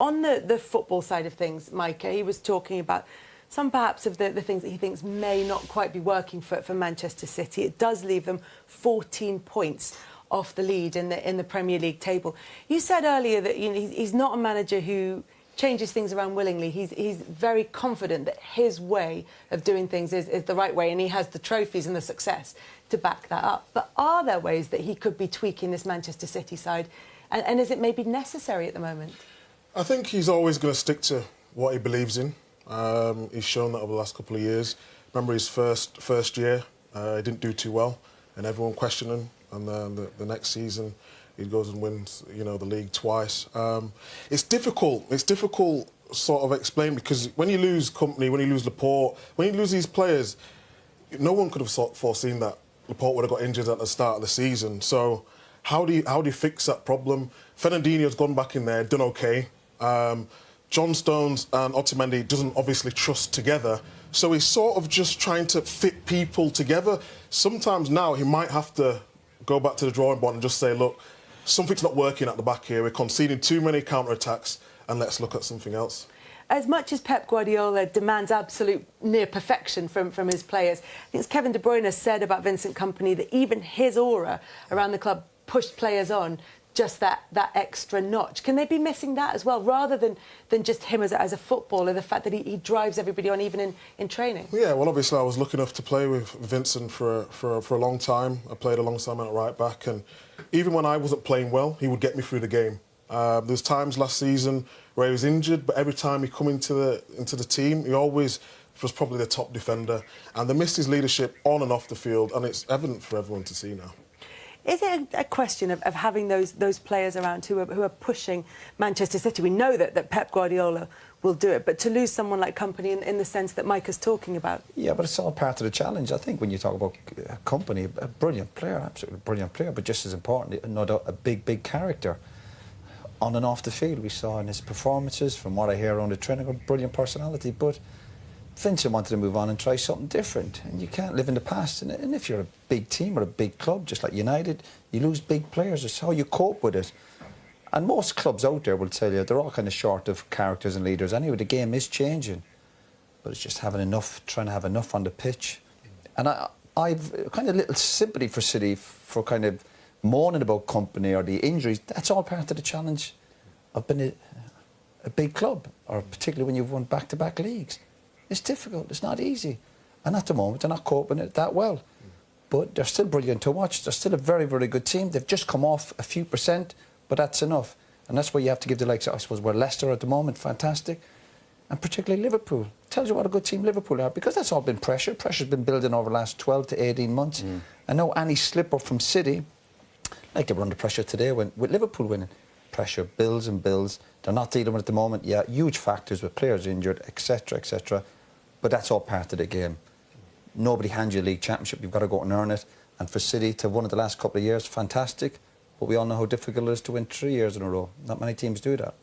On the football side of things, Micah, he was talking about some perhaps of the things that he thinks may not quite be working for Manchester City. It does leave them 14 points off the lead in the Premier League table. You said earlier that he's not a manager who changes things around willingly. He's very confident that his way of doing things is the right way, and he has the trophies and the success to back that up. But are there ways that he could be tweaking this Manchester City side, and is it maybe necessary at the moment? I think he's always going to stick to what he believes in. He's shown that over the last couple of years. Remember his first year, he didn't do too well, and everyone questioned him. And then the next season, he goes and wins, the league twice. It's difficult. It's difficult, sort of explain, because when you lose Kompany, when you lose Laporte, when you lose these players, no one could have foreseen that Laporte would have got injured at the start of the season. So how do you fix that problem? Fernandinho's gone back in there, done okay. John Stones and Otamendi doesn't obviously trust together, so he's sort of just trying to fit people together. Sometimes now he might have to go back to the drawing board and just say, look, something's not working at the back here. We're conceding too many counter-attacks, and let's look at something else. As much as Pep Guardiola demands absolute near perfection from his players, I think it's Kevin De Bruyne said about Vincent Kompany that even his aura around the club pushed players on just that extra notch. Can they be missing that as well, rather than just him as a footballer, the fact that he drives everybody on even in training? Yeah, well, obviously I was lucky enough to play with Vincent for a long time. I played alongside him at right back, and even when I wasn't playing well, he would get me through the game. There's times last season where he was injured, but every time he come into the team, he always was probably the top defender. And they missed his leadership on and off the field, and it's evident for everyone to see now. Is it a question of having those players around who are pushing Manchester City? We know that Pep Guardiola will do it, but to lose someone like Kompany in the sense that Mike is talking about. Yeah, but it's all part of the challenge. I think when you talk about Kompany, a brilliant player, absolutely brilliant player, but just as important, a big character. On and off the field, we saw in his performances, from what I hear around the training, a brilliant personality, but Vincent wanted to move on and try something different, and you can't live in the past. And if you're a big team or a big club, just like United, you lose big players. It's how you cope with it. And most clubs out there will tell you they're all kind of short of characters and leaders. Anyway, the game is changing, but it's just having enough, trying to have enough on the pitch. And I've kind of little sympathy for City for kind of moaning about Kompany or the injuries. That's all part of the challenge of being a big club, or particularly when you've won back-to-back leagues. It's difficult, it's not easy. And at the moment, they're not coping it that well. But they're still brilliant to watch. They're still a very, very good team. They've just come off a few percent, but that's enough. And that's where you have to give the likes of, I suppose, where Leicester at the moment, fantastic. And particularly Liverpool. Tells you what a good team Liverpool are, because that's all been pressure. Pressure's been building over the last 12 to 18 months. And now any slip up from City, like they were under pressure today with Liverpool winning. Pressure builds and builds. They're not dealing with it at the moment. Yeah, huge factors with players injured, etc., etc. But that's all part of the game. Nobody hands you a league championship. You've got to go and earn it. And for City to have won it the last couple of years, fantastic. But we all know how difficult it is to win 3 years in a row. Not many teams do that.